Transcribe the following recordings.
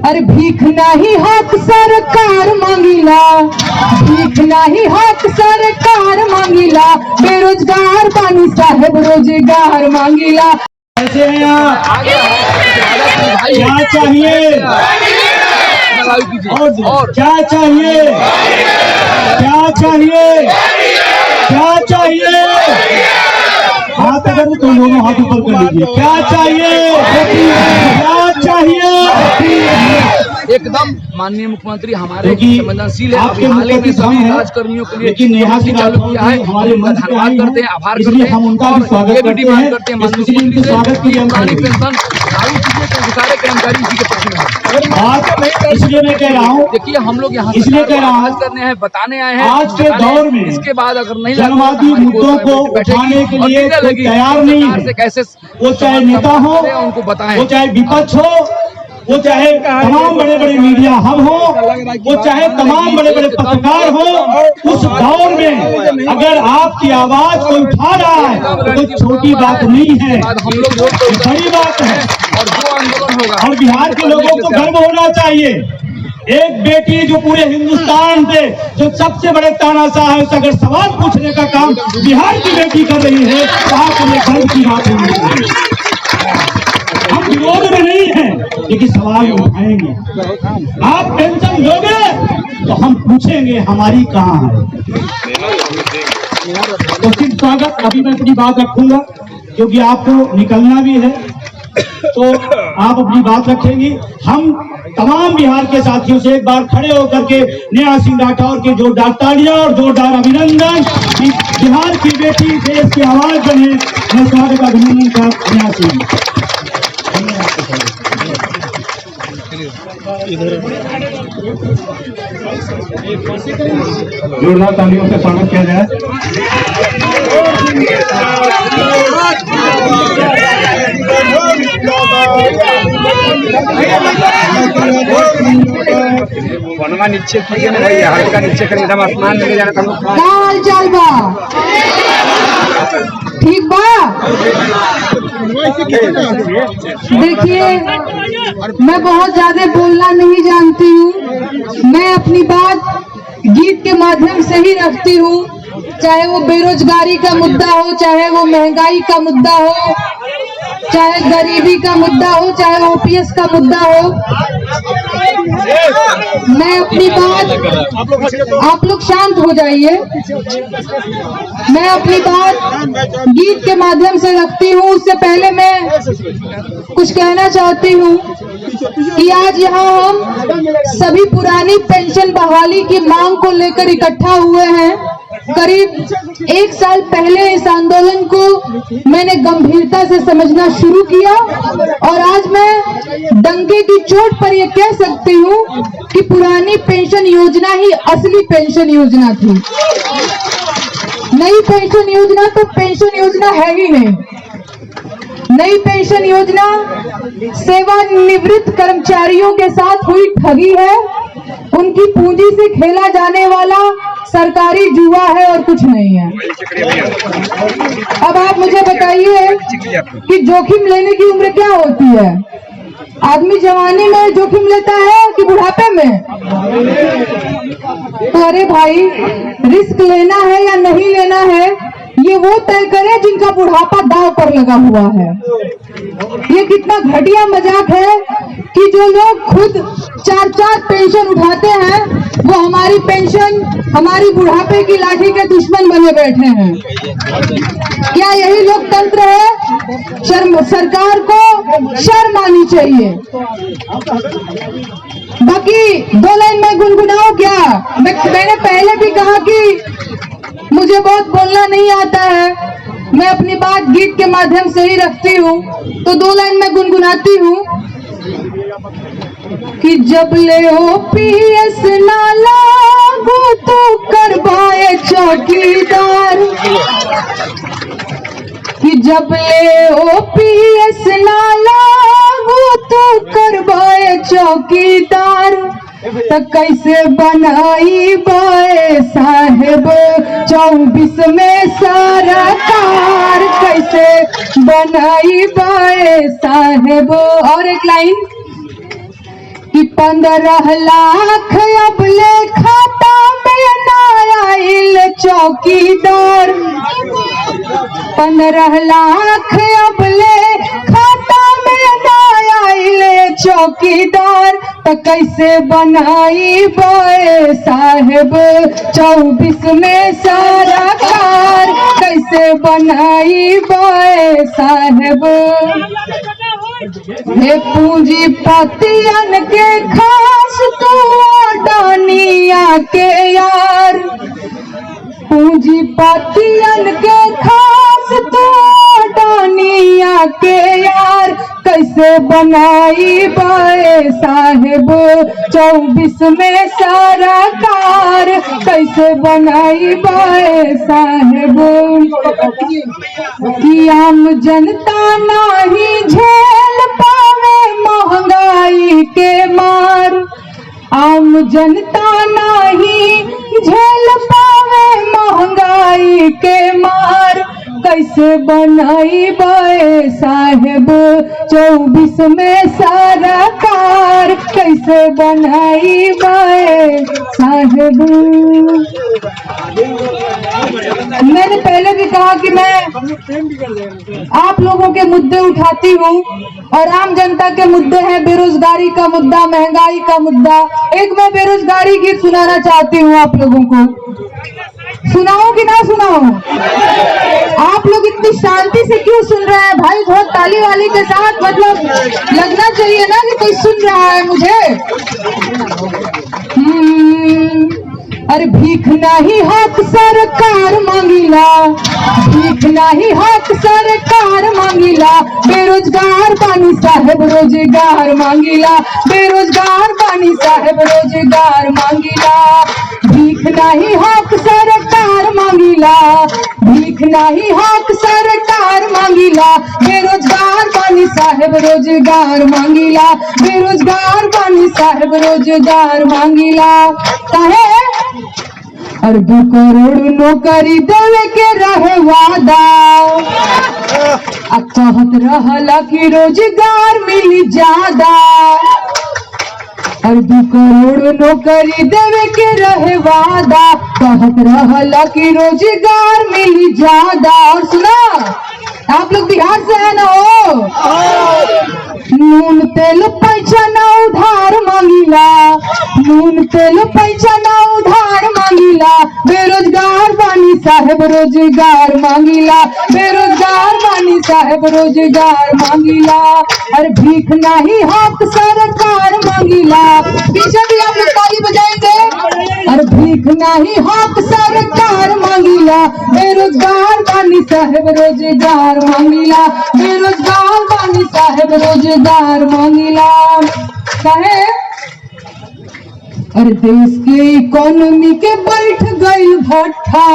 अरे भीख नहीं हक सरकार मांगिला, भीख नहीं हक सरकार मांगिला, बेरोजगार बानी साहब रोजगार मांगिला। कैसे हैं आप? क्या चाहिए और क्या चाहिए? क्या चाहिए? क्या चाहिए? हाथ अगर तो दोनों हाथ ऊपर कर लीजिए। क्या चाहिए? क्या चाहिए? एकदम माननीय मुख्यमंत्री हमारे संवेदनशील है। अभी हाल ही में सभी राजकर्मियों के लिए चालू किया है। हम उनका धन्यवाद करते हैं, आभार करते हैं और ये भी डिमांड करते हैं माननीय मुख्यमंत्री से पुरानी पेंशन लागू कीजिए क्योंकि सारे कर्मचारी इसी के पक्ष में हैं। इसलिए मैं कह रहा हूँ, देखिए हम लोग यहाँ इसलिए कह रहा हूँ करने हैं, बताने आए हैं। आज के दौर में इसके बाद अगर नहीं जनवादी मुद्दों को उठाने के लिए तैयार नहीं है। कैसे वो चाहे नेता हो, उनको बताएं, वो चाहे विपक्ष हो, वो चाहे तमाम बड़े बड़े मीडिया हब हो, वो चाहे तमाम बड़े बड़े पत्रकार हो, उस दौर में अगर आपकी आवाज कोई उठा रहा है तो कोई छोटी बात नहीं है, बड़ी बात है। और जो आंदोलन होगा और बिहार के लोगों को गर्व होना चाहिए। एक बेटी जो पूरे हिंदुस्तान से जो सबसे बड़े तानाशाह है उससे अगर सवाल पूछने का काम बिहार की बेटी कर रही है तो आपको गर्व की बात होगी। हम विरोध में नहीं है लेकिन सवाल उठाएंगे। आप पेंशन दोगे तो हम पूछेंगे हमारी कहाँ है। तो सिर्फ स्वागत, अभी मैं अपनी बात रखूंगा क्योंकि आपको निकलना भी है तो आप अपनी बात रखेंगी। हम तमाम बिहार के साथियों से एक बार खड़े होकर के नेहा सिंह राठौर के जोरदार तालियां और जोरदार अभिनंदन। बिहार की बेटी देश की आवाज बने, मैं स्वागत अभिनंदन का नेहा सिंह। जोरदार तालियों से स्वागत किया जाए। नीचे हल्का नीचे कर एकदम आसमान में जाना था। का हाल चाल बा? ठीक बा? देखिए मैं बहुत ज्यादा बोलना नहीं जानती हूँ। मैं अपनी बात गीत के माध्यम से ही रखती हूँ, चाहे वो बेरोजगारी का मुद्दा हो, चाहे वो महंगाई का मुद्दा हो, चाहे गरीबी का मुद्दा हो, चाहे ओपीएस का मुद्दा हो। मैं अपनी बात, आप लोग शांत हो जाइए। मैं अपनी बात गीत के माध्यम से रखती हूँ। उससे पहले मैं कुछ कहना चाहती हूँ कि आज यहाँ हम सभी पुरानी पेंशन बहाली की मांग को लेकर इकट्ठा हुए हैं। करीब एक साल पहले इस आंदोलन को मैंने गंभीरता से समझना शुरू किया और आज मैं डंके की चोट पर यह कह सकती हूँ कि पुरानी पेंशन योजना ही असली पेंशन योजना थी। नई पेंशन योजना तो पेंशन योजना है ही नहीं। नई पेंशन योजना सेवानिवृत्त कर्मचारियों के साथ हुई ठगी है। उनकी पूंजी से खेला जाने वाला सरकारी जुआ है और कुछ नहीं है। अब आप मुझे बताइए कि जोखिम लेने की उम्र क्या होती है? आदमी जवानी में जोखिम लेता है कि बुढ़ापे में? तो अरे भाई, रिस्क लेना है या नहीं लेना है ये वो तय करे जिनका बुढ़ापा दांव पर लगा हुआ है। ये कितना घटिया मजाक है कि जो लोग खुद 4-4 पेंशन उठाते हैं वो हमारी पेंशन, हमारी बुढ़ापे की लाठी के दुश्मन बने बैठे हैं। क्या यही लोकतंत्र है? सरकार को शर्म आनी चाहिए। बाकी 2 लाइन में गुनगुनाओ क्या? मैंने पहले भी कहा कि मुझे बहुत बोलना नहीं आता है। मैं अपनी बात गीत के माध्यम से ही रखती हूँ तो 2 लाइन में गुनगुनाती हूँ कि जब ले ओपीएस ना लागू तो करवाए चौकीदार, कि जब ले ओपीएस ना लागू तो करवाए चौकीदार, तो कैसे बनाई बाए साहेब 24 में सरकार, कैसे बनाई बाए साहेब। और एक लाइन कि 15 लाख अब ले खाता में ना आइल चौकीदार। 15 लाख अब ले खाता में ना आइल चौकीदार। तो कैसे बनाई बे साहेब 24 में सरकार, कैसे बनाई बे साहेब। हे पूंजीपतियन के खास तो अडानिया के यार, पूंजीपतियन के खास तो अडानिया के यार। कैसे बनाई बे साहेब 24 में सरकार, कैसे बनाई बे साहेब। कि आम जनता नहीं झेल पावे महंगाई के मार, आम जनता नहीं झेल पावे महंगाई के मार। कैसे बनाई बे साहेब 24 में सरकार, कैसे बनाई बे साहेब। मैंने पहले भी कहा कि मैं आप लोगों के मुद्दे उठाती हूँ और आम जनता के मुद्दे हैं बेरोजगारी का मुद्दा, महंगाई का मुद्दा। एक मैं बेरोजगारी गीत सुनाना चाहती हूँ आप लोगों को। सुनाऊं कि ना सुनाऊं? आप लोग इतनी शांति से क्यों सुन रहे हैं भाई? बहुत ताली वाली के साथ, मतलब लगना चाहिए ना कि कोई सुन रहा है मुझे। अरे भीख नहीं हक सरकार मांगिला, भीख नहीं हक सरकार मांगिला। बेरोजगार बानी साहेब रोजगार मांगिला, बेरोजगार बानी साहेब रोजगार मांगिला। भीख नहीं हक सरकार मांगिला, भीख नहीं हक सरकार मांगिला। बेरोजगार बानी साहेब रोजगार मांगिला, बेरोजगार बानी साहेब रोजगार मांगिला। काहे? और 2 करोड़ नौकरी देवे के रहे वादा, कहत रहला कि रोजगार मिली ज्यादा। और 2 करोड़ नौकरी देवे के रहे वादा, कहत रहला कि रोजगार मिली ज्यादा। और सुना, आप लोग बिहार से है ना हो? नून तेल पैसा ना उधार मांगिला, नून तेल पैसा ना उधार मांगिला। बेरोजगार बानी साहेब रोजगार मांगिला, बेरोजगार बानी साहेब रोजगार मांगिला। और भीख नहीं हक सरकार मांगिला। पीछे भी आप लोग ताली बजाएंगे। और भीख नहीं हक सरकार मांगिला, बेरोजगार बानी साहेब रोजगार मांगिला, बेरोजगार बानी साहेब रोजगार मांगिला। कहे अरे देश के इकोनॉमी के बैठ गई भट्ठा,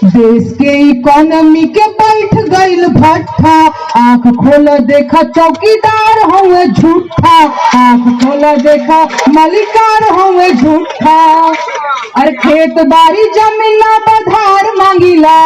देश के इकोनॉमी के बैठ गईल भट्ठा। आंख खोला देखा चौकीदार हुए झूठा, आंख खोला देखा मालिकार हुए झूठा। अरे खेत बाड़ी जमीन ना बधार मांगिला,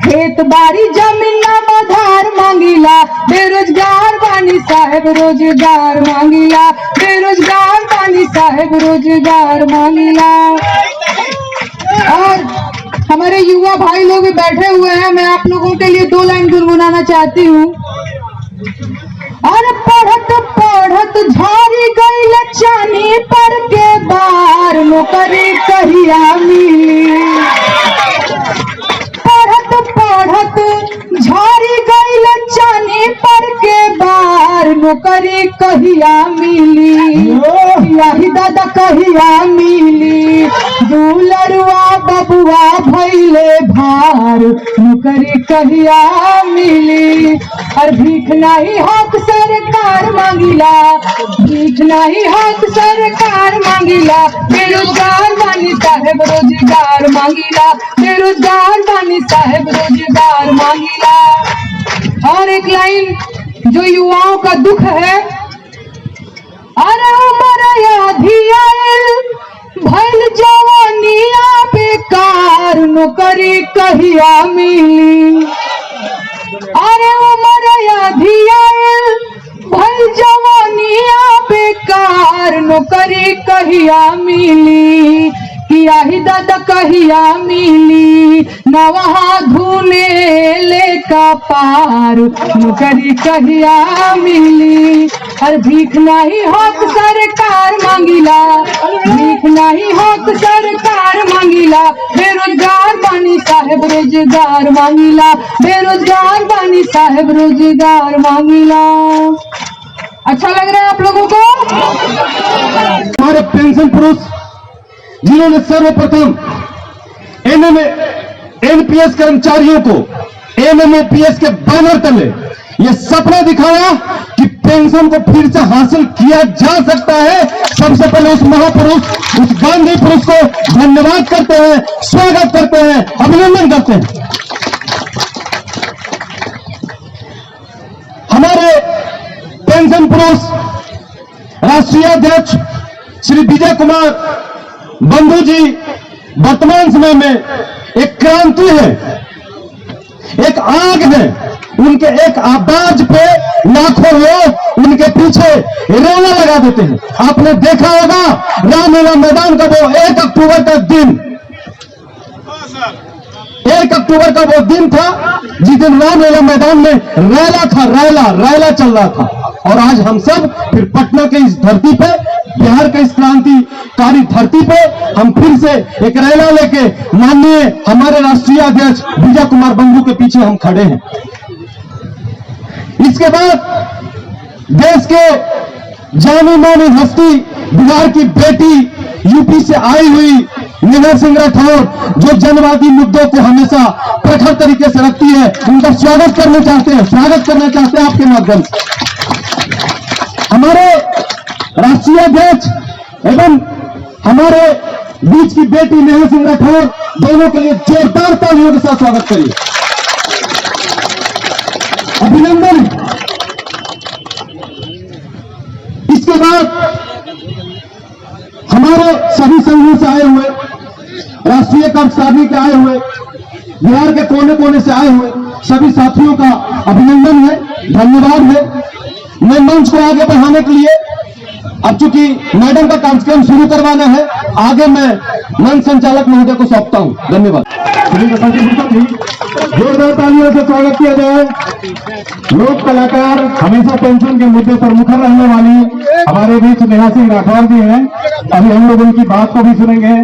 खेत बाड़ी जमीन ना बधार मांगिला। बेरोजगार बानी साहेब रोजगार मांगिला, बेरोजगार बानी साहेब रोजगार मांगिला। और हमारे युवा भाई लोग भी बैठे हुए हैं, मैं आप लोगों के लिए 2 लाइन गुनगुनाना चाहती हूँ। और पढ़त पढ़त झाड़ी गई चानी पर के बार, नौकरी कहिया मिली। पढ़त पढ़त झाड़ी गई चानी पर के बार, नौकरी कहिया मिली। यही दादा कहिया मिली। दुलरुआ बबुआ भैले भार, नौकरी कहिया मिली। और भीख नहीं हक सरकार मांगिला, भीख नहीं हक सरकार मांगिला। बेरोजगार बानी साहेब रोजगार मांगिला, बेरोजगार बानी साहेब रोजगार मांगिला। और एक लाइन जो युवाओं का दुख है। अरे उम्र आधी आइल भइल जवानिया बेकार, नौकरी कहिया मिली। अरे उम्र आधी आइल भइल जवानिया बेकार, नौकरी कहिया मिली, किया ही दादा कहिया मिली, न वहाँ धूले ले का पार, नौकरी कहिया मिली। हर भीख नहीं हक सरकार मांगिला, भीख नहीं हक सरकार मांगिला, बेरोजगार बानी साहेब रोजगार मांगिला, बेरोजगार बानी साहेब रोजगार मांगिला। अच्छा लग रहा है आप लोगों को? हमारे पेंशन पुरुष जिन्होंने सर्वप्रथम एनपीएस कर्मचारियों को एनएमओपीएस के बैनर तले ये सपना दिखाया कि पेंशन को फिर से हासिल किया जा सकता है। सबसे पहले उस महापुरुष, उस गांधी पुरुष को धन्यवाद करते हैं, स्वागत करते हैं, अभिनंदन करते हैं। हमारे पेंशन पुरुष राष्ट्रीय अध्यक्ष श्री विजय कुमार बंधु जी वर्तमान समय में एक क्रांति है, एक आग है। उनके एक आवाज पे लाखों लोग उनके पीछे रैला लगा देते हैं। आपने देखा होगा रामलीला मैदान का वो 1 अक्टूबर का दिन, 1 अक्टूबर का वो दिन था जिस दिन रामलीला मैदान में रैला था, रैला चल रहा था। और आज हम सब फिर पटना के इस धरती पे, बिहार के इस क्रांतिकारी धरती पे हम फिर से एक रैला लेके माननीय हमारे राष्ट्रीय अध्यक्ष विजय कुमार बंधु के पीछे हम खड़े हैं। इसके बाद देश के जानी मानी हस्ती, बिहार की बेटी, यूपी से आई हुई नेहा सिंह राठौर, जो जनवादी मुद्दों को हमेशा प्रखर तरीके से रखती है, उनका स्वागत करना चाहते हैं आपके माध्यम से। हमारे राष्ट्रीय अध्यक्ष एवं हमारे बीच की बेटी नेहा सिंह राठौर, दोनों के लिए जोरदार तालियों के साथ स्वागत करिए, अभिनंदन। इसके बाद हमारे सभी संघों से आए हुए, राष्ट्रीय कर्मचारी के आए हुए, बिहार के कोने कोने से आए हुए सभी साथियों का अभिनंदन है, धन्यवाद है। मैं मंच को आगे बढ़ाने के लिए, अब चूंकि मैडम का कार्यक्रम शुरू करवाना है, आगे मैं मंच संचालक महोदय को सौंपता हूं। धन्यवाद। जोरदार तालियों से स्वागत किया जाए। लोक कलाकार हमेशा पेंशन के मुद्दे पर मुखर रहने वाली हमारे बीच नेहा सिंह राठौर जी हैं। अभी हम लोग उनकी बात को भी सुनेंगे।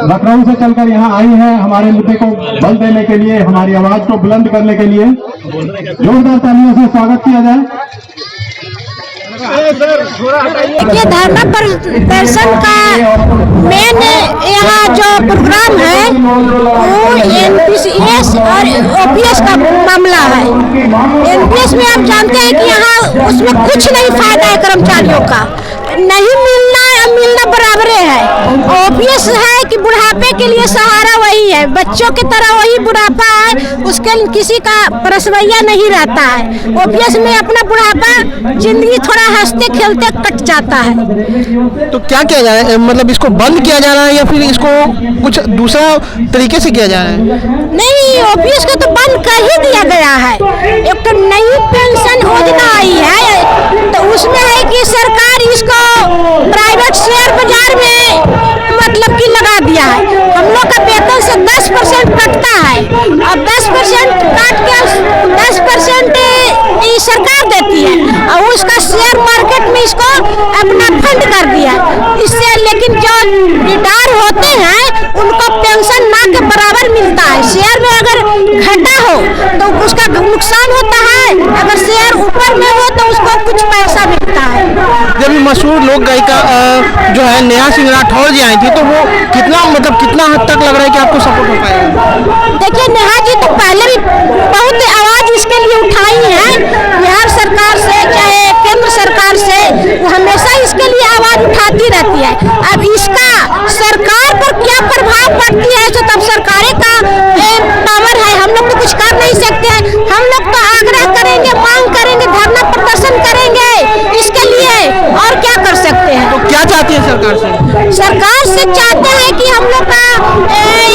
लखनऊ से चलकर यहाँ आई हैं हमारे मुद्दे को बल देने के लिए, हमारी आवाज को बुलंद करने के लिए। जोरदार तालियों से स्वागत किया जाए। देखिए, धरना प्रदर्शन का मेन यहाँ जो प्रोग्राम है वो एनपीएस और ओपीएस का मामला है। एनपीएस में आप जानते हैं कि यहाँ उसमें कुछ नहीं फायदा है, कर्मचारियों का नहीं मिलना बराबर है। ओपीएस है कि बुढ़ापे के लिए सहारा वही है, बच्चों की तरह वही बुढ़ापा है, उसके किसी का परसवैया नहीं रहता है। ओपीएस में अपना बुढ़ापा जिंदगी थोड़ा हंसते खेलते कट जाता है। तो क्या किया जाए, मतलब इसको बंद किया जा रहा है या फिर इसको कुछ दूसरा तरीके से किया जा रहा है? नहीं, ओपीएस को तो बंद कर ही दिया गया है। एक तो नई पेंशन योजना आई है, तो उसमें है कि सरकार इसको प्राइवेट शेयर बाजार में मतलब कि लगा दिया है। हम लोग का वेतन से 10% कटता है और 10% काट के 10% ये सरकार देती है और उसका शेयर मार्केट में इसको अपना फंड कर दिया। इससे लेकिन जो रिटायर होते हैं उनको पेंशन ना के बराबर मिलता है। शेयर में अगर घाटा हो तो उसका नुकसान होता है, अगर शेयर ऊपर में हो तो उसको कुछ पैसा मिलता है। जब मशहूर लोक गायिका जो है नेहा सिंह राठौर जी आई थी, तो वो कितना हद तक लग रहा है कि आपको सपोर्ट हो पाएगा? देखिए, नेहा जी तो पहले भी बहुत आवाज इसके लिए उठाई है, बिहार सरकार से चाहे केंद्र सरकार से, वो हमेशा इसके लिए आवाज उठाती रहती है। अब इसका सरकार पर क्या प्रभाव पड़ती है तो तब सरकारें का पावर है, हम लोग तो कुछ कर नहीं सकते हैं। हम लोग तो आग्रह करेंगे, मांग करेंगे, धरना प्रदर्शन करेंगे इसके लिए, और क्या कर सकते हैं। तो क्या चाहती है सरकार से? सरकार से चाहते हैं कि हम लोग का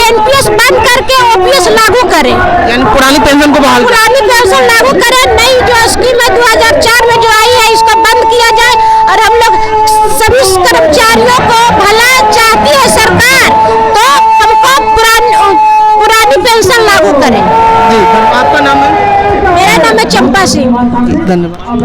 एनपीएस बंद करके ओपीएस लागू करें, यानी पुरानी पेंशन को बहाल, पुरानी पेंशन लागू करें। नई जो स्कीम है 2004 में जो आई है इसको बंद किया जाए और हम लोग चंपा सिंह। धन्यवाद।